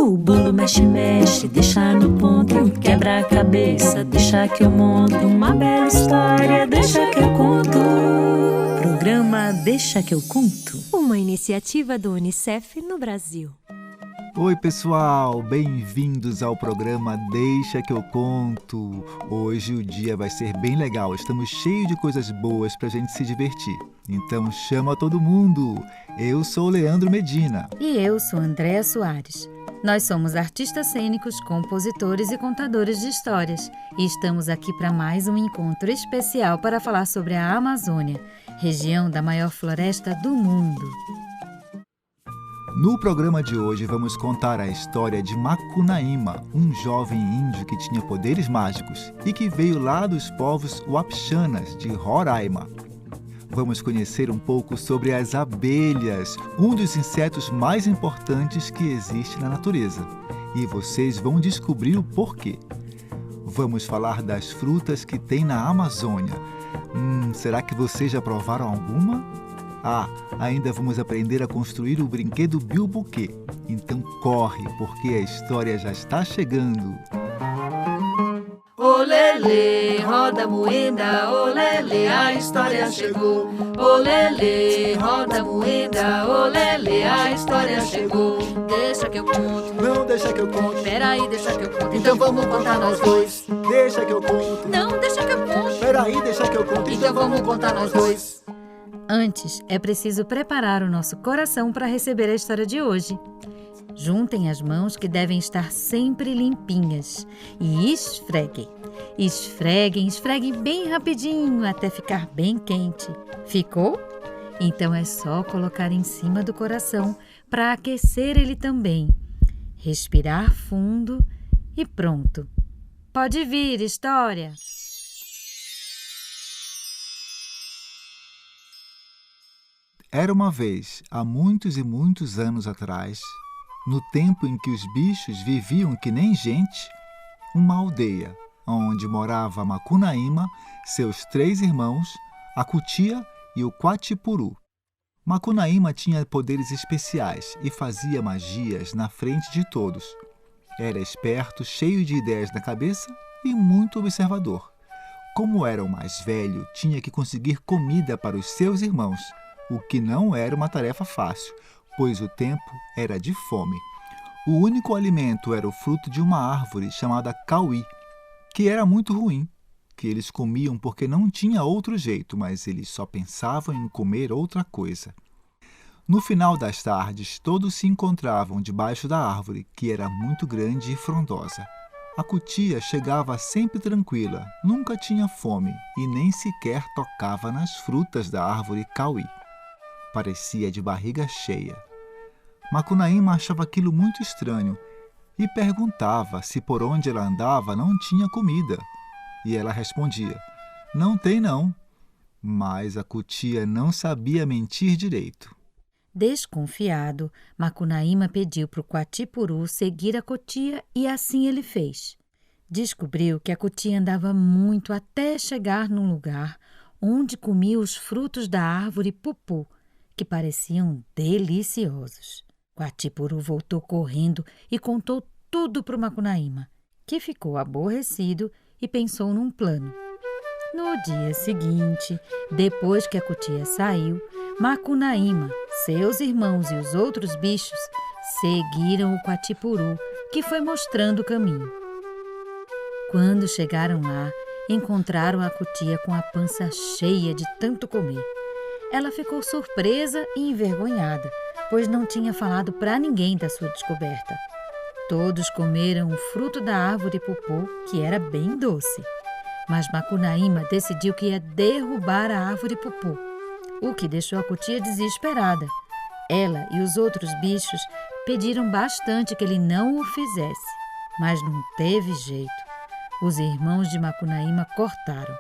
O bolo mexe, mexe, deixa no ponto. Quebra a cabeça, deixa que eu monto. Uma bela história, deixa que eu conto. Programa Deixa que eu conto. Uma iniciativa do Unicef no Brasil. Oi pessoal, bem-vindos ao programa Deixa que eu conto. Hoje o dia vai ser bem legal, estamos cheios de coisas boas pra gente se divertir. Então chama todo mundo! Eu sou Leandro Medina. E eu sou Andréa Soares. Nós somos artistas cênicos, compositores e contadores de histórias. E estamos aqui para mais um encontro especial para falar sobre a Amazônia, região da maior floresta do mundo. No programa de hoje vamos contar a história de Macunaíma, um jovem índio que tinha poderes mágicos e que veio lá dos povos Wapichanas, de Roraima. Vamos conhecer um pouco sobre as abelhas, um dos insetos mais importantes que existe na natureza. E vocês vão descobrir o porquê. Vamos falar das frutas que tem na Amazônia. Será que vocês já provaram alguma? Ainda vamos aprender a construir o brinquedo Bilbuquê. Então corre, porque a história já está chegando. Olele, roda moeda, olele, a história chegou. Olele, roda moeda, olele, a história chegou. Deixa que eu conto. Não deixa que eu conte. Peraí, deixa que eu conto. Então vamos contar nós dois. Deixa que eu conto. Não, deixa que eu conto. Peraí, deixa que eu conto. Então vamos contar nós dois. Antes, é preciso preparar o nosso coração para receber a história de hoje. Juntem as mãos que devem estar sempre limpinhas e esfreguem. Esfreguem, esfreguem bem rapidinho até ficar bem quente. Ficou? Então é só colocar em cima do coração para aquecer ele também. Respirar fundo e pronto. Pode vir, história! Era uma vez, há muitos e muitos anos atrás, no tempo em que os bichos viviam que nem gente, uma aldeia, onde morava Macunaíma, seus 3 irmãos, a Cutia e o Quatipuru. Macunaíma tinha poderes especiais e fazia magias na frente de todos. Era esperto, cheio de ideias na cabeça e muito observador. Como era o mais velho, tinha que conseguir comida para os seus irmãos, o que não era uma tarefa fácil, pois o tempo era de fome. O único alimento era o fruto de uma árvore chamada cauí, que era muito ruim, que eles comiam porque não tinha outro jeito, mas eles só pensavam em comer outra coisa. No final das tardes, todos se encontravam debaixo da árvore, que era muito grande e frondosa. A Cutia chegava sempre tranquila, nunca tinha fome e nem sequer tocava nas frutas da árvore cauí. Parecia de barriga cheia. Macunaíma achava aquilo muito estranho e perguntava se por onde ela andava não tinha comida. E ela respondia, não tem não. Mas a Cutia não sabia mentir direito. Desconfiado, Macunaíma pediu para o Quatipuru seguir a Cutia e assim ele fez. Descobriu que a Cutia andava muito até chegar num lugar onde comia os frutos da árvore pupu, que pareciam deliciosos. Quatipuru voltou correndo e contou tudo para o Macunaíma, que ficou aborrecido e pensou num plano. No dia seguinte, depois que a Cutia saiu, Macunaíma, seus irmãos e os outros bichos seguiram o Quatipuru, que foi mostrando o caminho. Quando chegaram lá, encontraram a Cutia com a pança cheia de tanto comer. Ela ficou surpresa e envergonhada, pois não tinha falado para ninguém da sua descoberta. Todos comeram o fruto da árvore pupu, que era bem doce. Mas Macunaíma decidiu que ia derrubar a árvore pupu, o que deixou a Cutia desesperada. Ela e os outros bichos pediram bastante que ele não o fizesse, mas não teve jeito. Os irmãos de Macunaíma cortaram.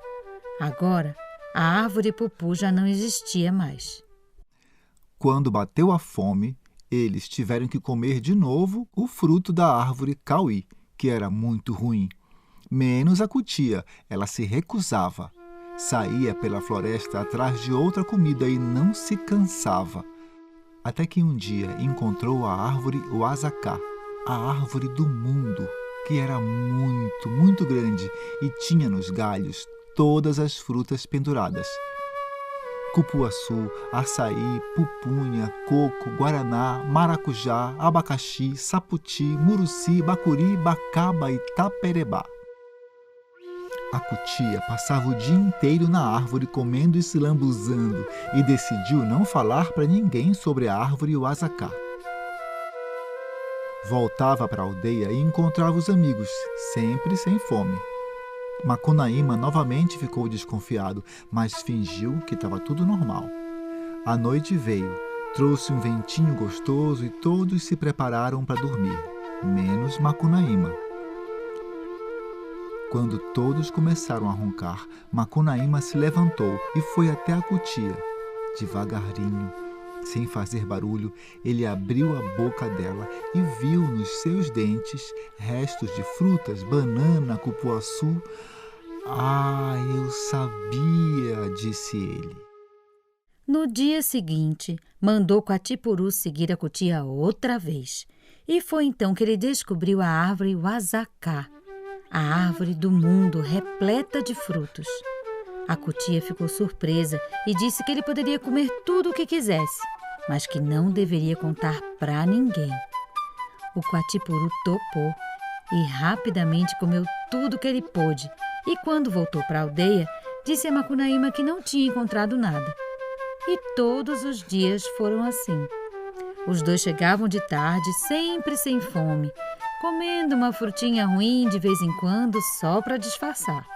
Agora, a árvore pupu já não existia mais. Quando bateu a fome, eles tiveram que comer de novo o fruto da árvore cauí, que era muito ruim. Menos a Cutia, ela se recusava. Saía pela floresta atrás de outra comida e não se cansava. Até que um dia encontrou a árvore uazacá, a árvore do mundo, que era muito, muito grande e tinha nos galhos todas as frutas penduradas. Cupuaçu, açaí, pupunha, coco, guaraná, maracujá, abacaxi, saputi, muruci, bacuri, bacaba e taperebá. A cutia passava o dia inteiro na árvore comendo e se lambuzando e decidiu não falar para ninguém sobre a árvore e o azacá. Voltava para a aldeia e encontrava os amigos, sempre sem fome. Macunaíma novamente ficou desconfiado, mas fingiu que estava tudo normal. A noite veio, trouxe um ventinho gostoso e todos se prepararam para dormir, menos Macunaíma. Quando todos começaram a roncar, Macunaíma se levantou e foi até a cutia. Devagarinho, sem fazer barulho, ele abriu a boca dela e viu nos seus dentes restos de frutas, banana, cupuaçu. Ah, eu sabia, disse ele. No dia seguinte, mandou Quatipuru seguir a cutia outra vez. E foi então que ele descobriu a árvore Uazacá, a árvore do mundo repleta de frutos. A cutia ficou surpresa e disse que ele poderia comer tudo o que quisesse, mas que não deveria contar para ninguém. O Quatipuru topou e rapidamente comeu tudo que ele pôde. E quando voltou para a aldeia, disse a Macunaíma que não tinha encontrado nada. E todos os dias foram assim. Os dois chegavam de tarde, sempre sem fome, comendo uma frutinha ruim de vez em quando só para disfarçar.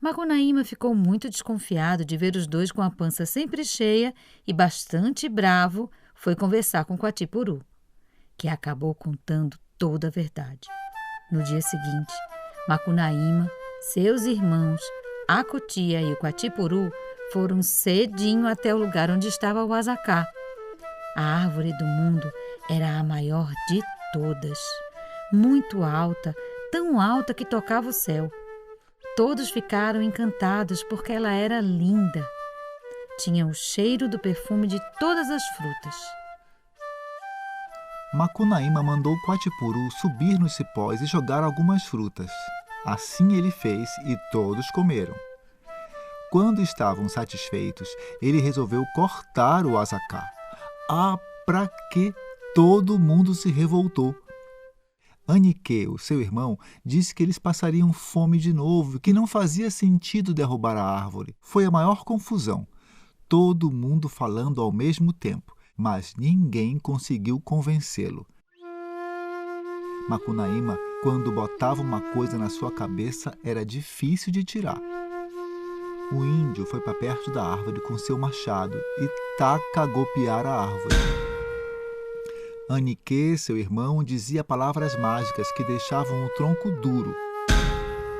Macunaíma ficou muito desconfiado de ver os dois com a pança sempre cheia e bastante bravo, foi conversar com Quatipuru, que acabou contando toda a verdade. No dia seguinte, Macunaíma, seus irmãos, a cutia e o Quatipuru foram cedinho até o lugar onde estava o Uazacá. A árvore do mundo era a maior de todas, muito alta, tão alta que tocava o céu. Todos ficaram encantados porque ela era linda. Tinha o cheiro do perfume de todas as frutas. Macunaíma mandou Quatipuru subir nos cipós e jogar algumas frutas. Assim ele fez e todos comeram. Quando estavam satisfeitos, ele resolveu cortar o Uazacá. Ah, pra quê? Todo mundo se revoltou. Anique, o seu irmão, disse que eles passariam fome de novo, que não fazia sentido derrubar a árvore. Foi a maior confusão. Todo mundo falando ao mesmo tempo, mas ninguém conseguiu convencê-lo. Macunaíma, quando botava uma coisa na sua cabeça, era difícil de tirar. O índio foi para perto da árvore com seu machado e taca a golpear a árvore. Anique, seu irmão, dizia palavras mágicas que deixavam o tronco duro.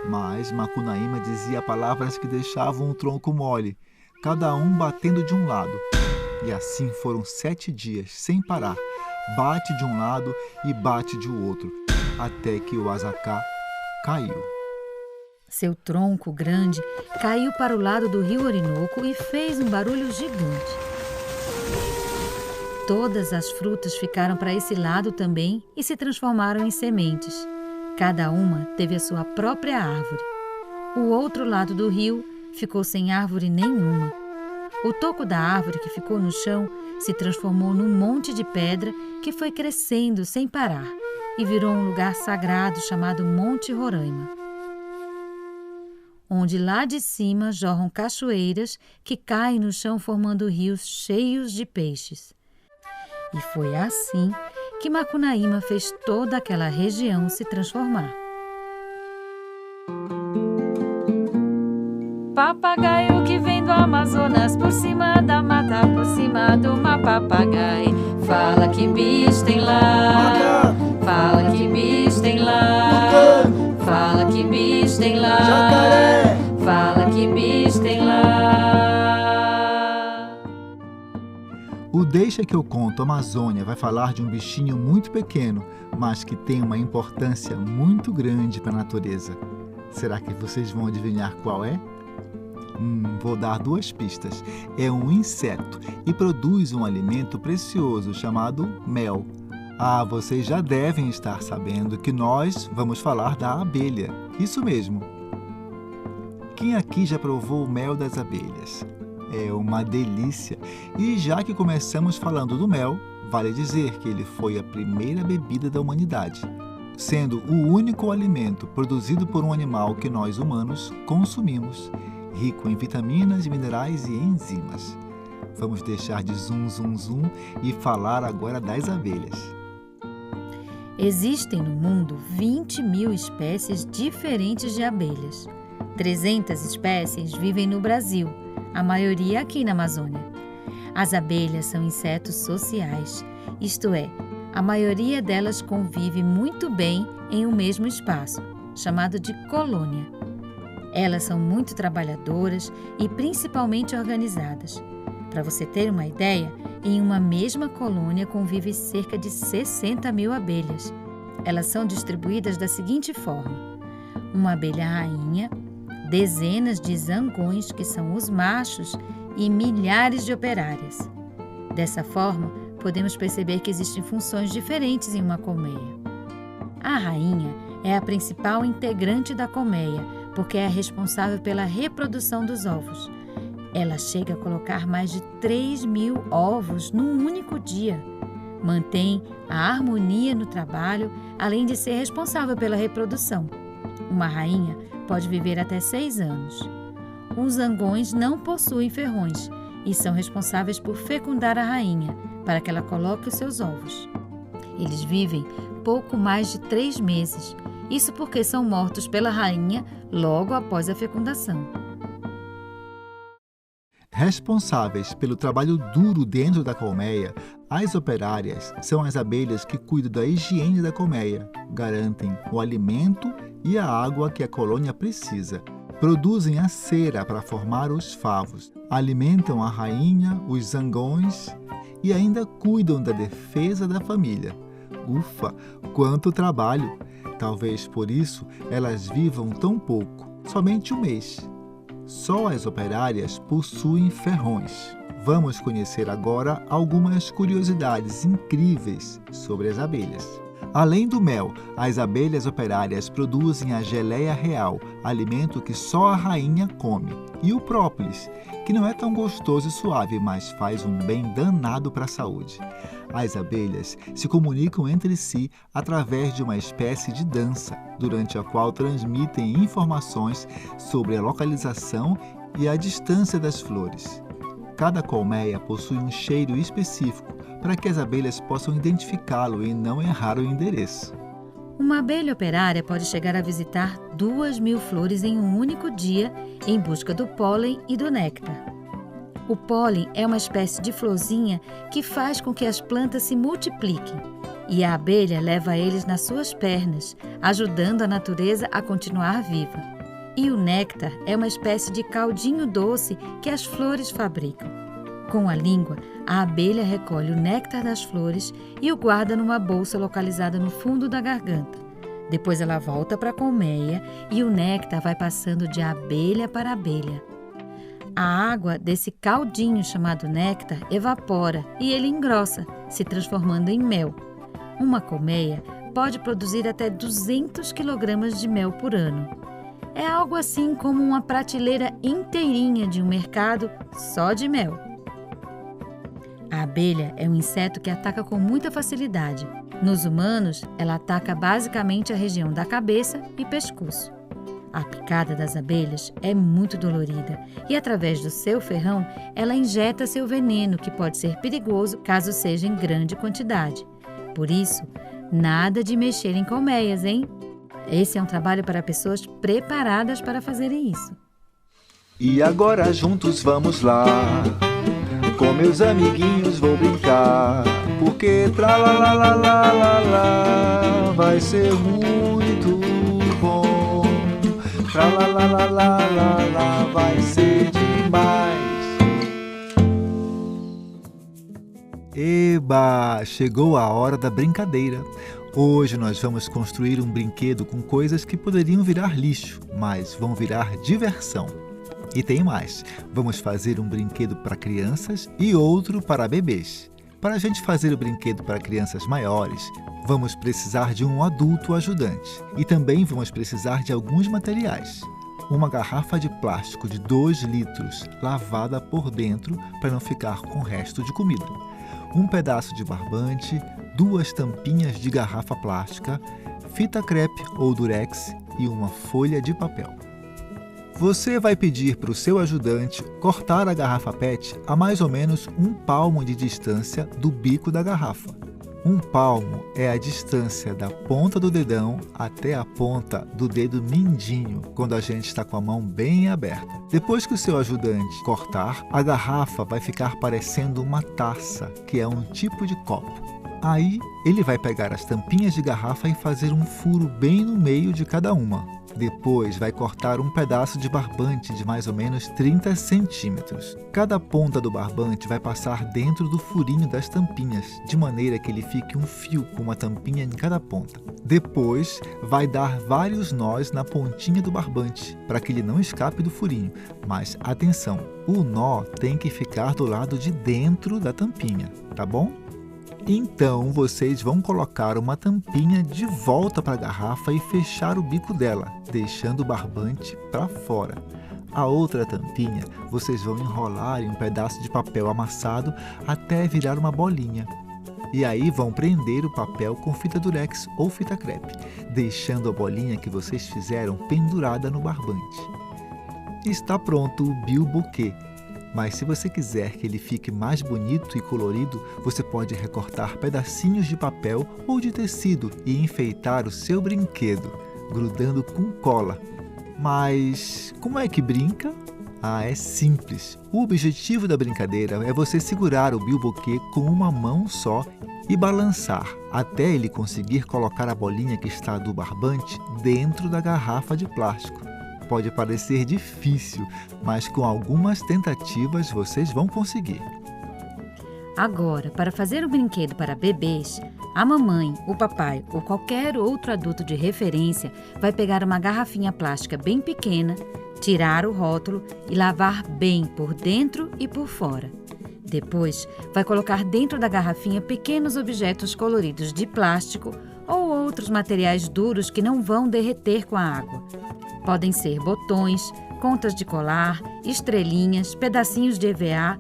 Mas Macunaíma dizia palavras que deixavam o tronco mole, cada um batendo de um lado. E assim foram 7 dias, sem parar. Bate de um lado e bate de outro, até que o Uazacá caiu. Seu tronco grande caiu para o lado do rio Orinoco e fez um barulho gigante. Todas as frutas ficaram para esse lado também e se transformaram em sementes. Cada uma teve a sua própria árvore. O outro lado do rio ficou sem árvore nenhuma. O toco da árvore que ficou no chão se transformou num monte de pedra que foi crescendo sem parar e virou um lugar sagrado chamado Monte Roraima, onde lá de cima jorram cachoeiras que caem no chão formando rios cheios de peixes. E foi assim que Macunaíma fez toda aquela região se transformar. Papagaio que vem do Amazonas, por cima da mata, por cima do papagaio. Fala que bicho tem lá, fala que bicho tem lá, fala que bicho tem lá, fala que bicho tem lá. O Deixa que eu conto Amazônia vai falar de um bichinho muito pequeno, mas que tem uma importância muito grande para a natureza. Será que vocês vão adivinhar qual é? Vou dar 2 pistas. É um inseto e produz um alimento precioso chamado mel. Vocês já devem estar sabendo que nós vamos falar da abelha. Isso mesmo. Quem aqui já provou o mel das abelhas? É uma delícia. E já que começamos falando do mel, vale dizer que ele foi a primeira bebida da humanidade, sendo o único alimento produzido por um animal que nós humanos consumimos, rico em vitaminas, minerais e enzimas. Vamos deixar de zum, zum, zum e falar agora das abelhas. Existem no mundo 20.000 espécies diferentes de abelhas. 300 espécies vivem no Brasil, a maioria aqui na Amazônia. As abelhas são insetos sociais, isto é, a maioria delas convive muito bem em um mesmo espaço, chamado de colônia. Elas são muito trabalhadoras e principalmente organizadas. Para você ter uma ideia, em uma mesma colônia convivem cerca de 60.000 abelhas. Elas são distribuídas da seguinte forma: uma abelha rainha, dezenas de zangões, que são os machos, e milhares de operárias. Dessa forma, podemos perceber que existem funções diferentes em uma colmeia. A rainha é a principal integrante da colmeia, porque é a responsável pela reprodução dos ovos. Ela chega a colocar mais de 3.000 ovos num único dia. Mantém a harmonia no trabalho, além de ser responsável pela reprodução. Uma rainha pode viver até 6 anos. Os zangões não possuem ferrões e são responsáveis por fecundar a rainha, para que ela coloque os seus ovos. Eles vivem pouco mais de 3 meses, isso porque são mortos pela rainha logo após a fecundação. Responsáveis pelo trabalho duro dentro da colmeia, as operárias são as abelhas que cuidam da higiene da colmeia, garantem o alimento e a água que a colônia precisa, produzem a cera para formar os favos, alimentam a rainha, os zangões e ainda cuidam da defesa da família. Ufa, quanto trabalho! Talvez por isso elas vivam tão pouco, somente 1 mês. Só as operárias possuem ferrões. Vamos conhecer agora algumas curiosidades incríveis sobre as abelhas. Além do mel, as abelhas operárias produzem a geleia real, alimento que só a rainha come, e o própolis, que não é tão gostoso e suave, mas faz um bem danado para a saúde. As abelhas se comunicam entre si através de uma espécie de dança, durante a qual transmitem informações sobre a localização e a distância das flores. Cada colmeia possui um cheiro específico para que as abelhas possam identificá-lo e não errar o endereço. Uma abelha operária pode chegar a visitar 2.000 flores em um único dia em busca do pólen e do néctar. O pólen é uma espécie de florzinha que faz com que as plantas se multipliquem, e a abelha leva eles nas suas pernas, ajudando a natureza a continuar viva. E o néctar é uma espécie de caldinho doce que as flores fabricam. Com a língua, a abelha recolhe o néctar das flores e o guarda numa bolsa localizada no fundo da garganta. Depois ela volta para a colmeia e o néctar vai passando de abelha para abelha. A água desse caldinho chamado néctar evapora e ele engrossa, se transformando em mel. Uma colmeia pode produzir até 200 kg de mel por ano. É algo assim como uma prateleira inteirinha de um mercado só de mel. A abelha é um inseto que ataca com muita facilidade. Nos humanos, ela ataca basicamente a região da cabeça e pescoço. A picada das abelhas é muito dolorida e, através do seu ferrão, ela injeta seu veneno, que pode ser perigoso caso seja em grande quantidade. Por isso, nada de mexer em colmeias, hein? Esse é um trabalho para pessoas preparadas para fazerem isso. E agora juntos vamos lá, com meus amiguinhos vou brincar, porque tralalalala vai ser muito bom. Tralalalala vai ser demais. Eba, chegou a hora da brincadeira. Hoje nós vamos construir um brinquedo com coisas que poderiam virar lixo, mas vão virar diversão. E tem mais, vamos fazer um brinquedo para crianças e outro para bebês. Para a gente fazer o brinquedo para crianças maiores, vamos precisar de um adulto ajudante e também vamos precisar de alguns materiais. Uma garrafa de plástico de 2 litros, lavada por dentro para não ficar com resto de comida. Um pedaço de barbante, 2 tampinhas de garrafa plástica, fita crepe ou durex e uma folha de papel. Você vai pedir para o seu ajudante cortar a garrafa PET a mais ou menos 1 palmo de distância do bico da garrafa. 1 palmo é a distância da ponta do dedão até a ponta do dedo mindinho, quando a gente está com a mão bem aberta. Depois que o seu ajudante cortar, a garrafa vai ficar parecendo uma taça, que é um tipo de copo. Aí, ele vai pegar as tampinhas de garrafa e fazer um furo bem no meio de cada uma. Depois, vai cortar um pedaço de barbante de mais ou menos 30 centímetros. Cada ponta do barbante vai passar dentro do furinho das tampinhas, de maneira que ele fique um fio com uma tampinha em cada ponta. Depois, vai dar vários nós na pontinha do barbante, para que ele não escape do furinho. Mas, atenção, o nó tem que ficar do lado de dentro da tampinha, tá bom? Então, vocês vão colocar uma tampinha de volta para a garrafa e fechar o bico dela, deixando o barbante para fora. A outra tampinha, vocês vão enrolar em um pedaço de papel amassado até virar uma bolinha. E aí vão prender o papel com fita durex ou fita crepe, deixando a bolinha que vocês fizeram pendurada no barbante. Está pronto o bilboquê. Mas se você quiser que ele fique mais bonito e colorido, você pode recortar pedacinhos de papel ou de tecido e enfeitar o seu brinquedo, grudando com cola. Mas como é que brinca? É simples. O objetivo da brincadeira é você segurar o bilboquê com uma mão só e balançar até ele conseguir colocar a bolinha que está do barbante dentro da garrafa de plástico. Pode parecer difícil, mas com algumas tentativas vocês vão conseguir. Agora, para fazer o brinquedo para bebês, a mamãe, o papai ou qualquer outro adulto de referência vai pegar uma garrafinha plástica bem pequena, tirar o rótulo e lavar bem por dentro e por fora. Depois, vai colocar dentro da garrafinha pequenos objetos coloridos de plástico ou outros materiais duros que não vão derreter com a água. Podem ser botões, contas de colar, estrelinhas, pedacinhos de EVA.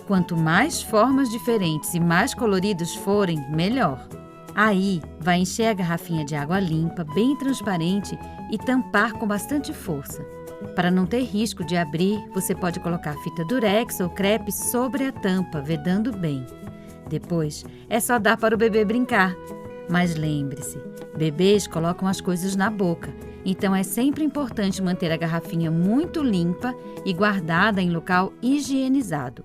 Quanto mais formas diferentes e mais coloridos forem, melhor. Aí, vai encher a garrafinha de água limpa, bem transparente e tampar com bastante força. Para não ter risco de abrir, você pode colocar fita durex ou crepe sobre a tampa, vedando bem. Depois, é só dar para o bebê brincar. Mas lembre-se, bebês colocam as coisas na boca, então é sempre importante manter a garrafinha muito limpa e guardada em local higienizado.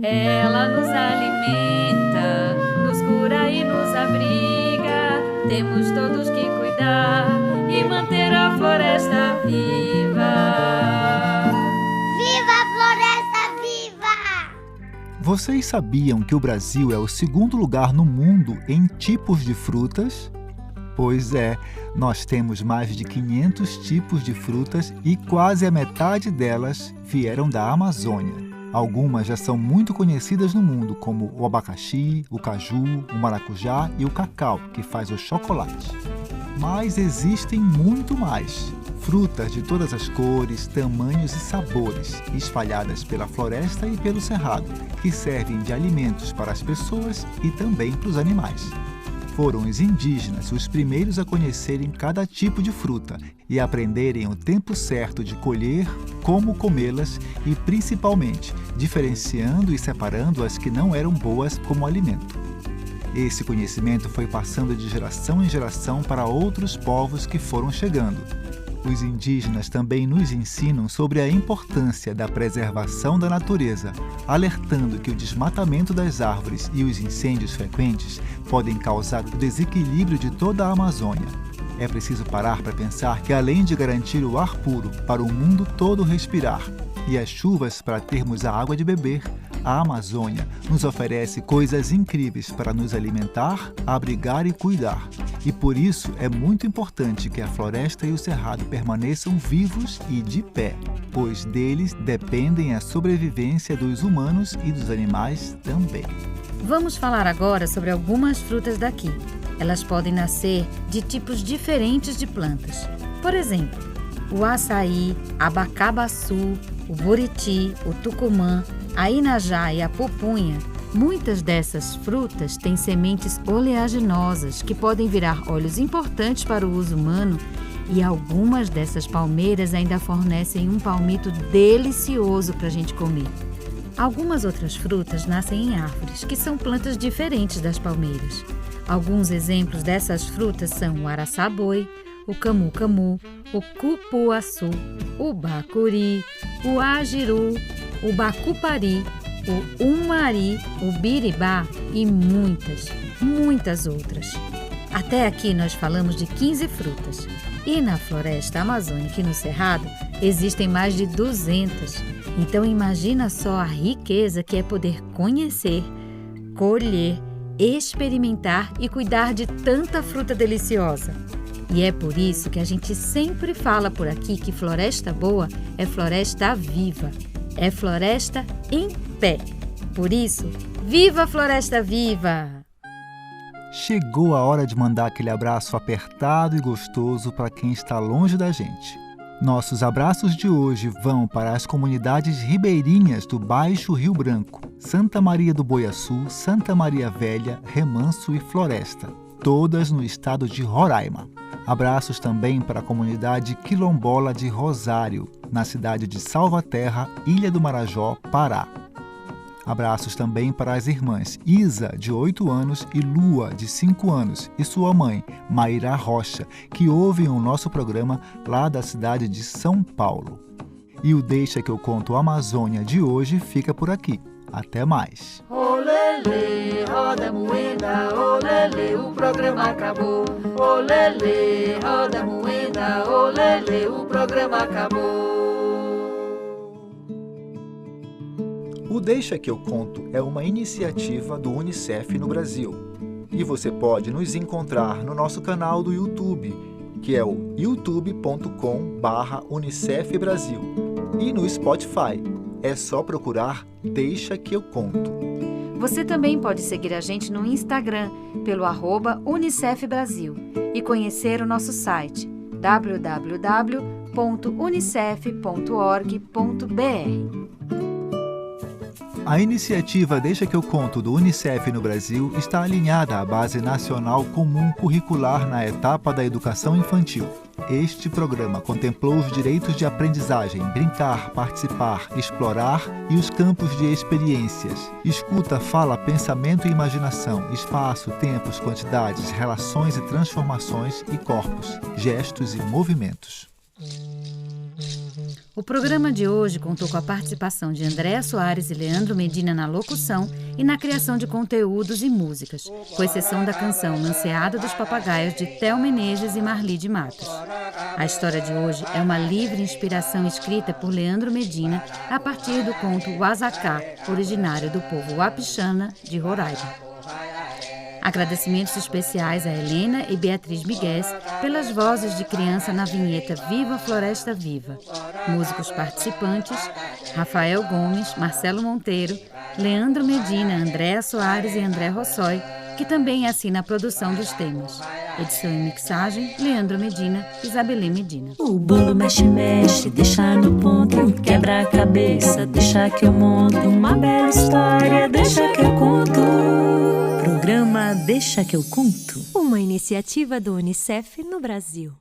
Ela nos alimenta, nos cura e nos abriga. Temos todos que cuidar e manter a floresta viva. Viva a floresta viva! Vocês sabiam que o Brasil é o segundo lugar no mundo em tipos de frutas? Pois é, nós temos mais de 500 tipos de frutas e quase a metade delas vieram da Amazônia. Algumas já são muito conhecidas no mundo, como o abacaxi, o caju, o maracujá e o cacau, que faz o chocolate. Mas existem muito mais. Frutas de todas as cores, tamanhos e sabores, espalhadas pela floresta e pelo cerrado, que servem de alimentos para as pessoas e também para os animais. Foram os indígenas os primeiros a conhecerem cada tipo de fruta e aprenderem o tempo certo de colher, como comê-las e, principalmente, diferenciando e separando as que não eram boas como alimento. Esse conhecimento foi passando de geração em geração para outros povos que foram chegando. Os indígenas também nos ensinam sobre a importância da preservação da natureza, alertando que o desmatamento das árvores e os incêndios frequentes podem causar o desequilíbrio de toda a Amazônia. É preciso parar para pensar que, além de garantir o ar puro para o mundo todo respirar e as chuvas para termos a água de beber, a Amazônia nos oferece coisas incríveis para nos alimentar, abrigar e cuidar. E por isso é muito importante que a floresta e o cerrado permaneçam vivos e de pé, pois deles dependem a sobrevivência dos humanos e dos animais também. Vamos falar agora sobre algumas frutas daqui. Elas podem nascer de tipos diferentes de plantas. Por exemplo, o açaí, abacabaçu, o buriti, o tucumã, a inajá e a pupunha. Muitas dessas frutas têm sementes oleaginosas que podem virar óleos importantes para o uso humano, e algumas dessas palmeiras ainda fornecem um palmito delicioso para a gente comer. Algumas outras frutas nascem em árvores, que são plantas diferentes das palmeiras. Alguns exemplos dessas frutas são o araçá-boi, o camu-camu, o cupuaçu, o bacuri, o ajiru, o bacupari, o umari, o biribá e muitas outras. Até aqui nós falamos de 15 frutas. E na floresta amazônica e no cerrado existem mais de 200. Então imagina só a riqueza que é poder conhecer, colher, experimentar e cuidar de tanta fruta deliciosa. E é por isso que a gente sempre fala por aqui que floresta boa é floresta viva, é floresta em pé. Por isso, viva a Floresta Viva! Chegou a hora de mandar aquele abraço apertado e gostoso para quem está longe da gente. Nossos abraços de hoje vão para as comunidades ribeirinhas do Baixo Rio Branco, Santa Maria do Boiaçu, Santa Maria Velha, Remanso e Floresta, todas no estado de Roraima. Abraços também para a comunidade quilombola de Rosário, na cidade de Salvaterra, Ilha do Marajó, Pará. Abraços também para as irmãs Isa, de 8 anos, e Lua, de 5 anos, e sua mãe, Maíra Rocha, que ouvem o nosso programa lá da cidade de São Paulo. E o Deixa que eu conto Amazônia de hoje fica por aqui. Até mais! Olele, roda moeda, olele, o programa acabou. Olele, roda moeda, olele, o programa acabou. O Deixa que eu conto é uma iniciativa do Unicef no Brasil. E você pode nos encontrar no nosso canal do YouTube, que é o youtube.com/Unicef Brasil. E no Spotify, é só procurar Deixa que eu conto. Você também pode seguir a gente no Instagram, pelo @Unicef Brasil, e conhecer o nosso site www.unicef.org.br. A iniciativa Deixa que eu conto do Unicef no Brasil está alinhada à Base Nacional Comum Curricular na etapa da educação infantil. Este programa contemplou os direitos de aprendizagem, brincar, participar, explorar e os campos de experiências. Escuta, fala, pensamento e imaginação, espaço, tempos, quantidades, relações e transformações e corpos, gestos e movimentos. O programa de hoje contou com a participação de Andréa Soares e Leandro Medina na locução e na criação de conteúdos e músicas, com exceção da canção Lanceada dos Papagaios de Theo Menezes e Marli de Matos. A história de hoje é uma livre inspiração escrita por Leandro Medina a partir do conto Wazaká, originário do povo Wapixana de Roraima. Agradecimentos especiais a Helena e Beatriz Miguel pelas vozes de criança na vinheta Viva Floresta Viva. Músicos participantes: Rafael Gomes, Marcelo Monteiro, Leandro Medina, Andréa Soares e André Rossoi, que também assina a produção dos temas. Edição e mixagem: Leandro Medina e Isabelê Medina. O bolo mexe, mexe, deixa no ponto, quebra a cabeça, deixa que eu monto uma bela história, deixa que eu conto. Programa Deixa que eu conto. Uma iniciativa do Unicef no Brasil.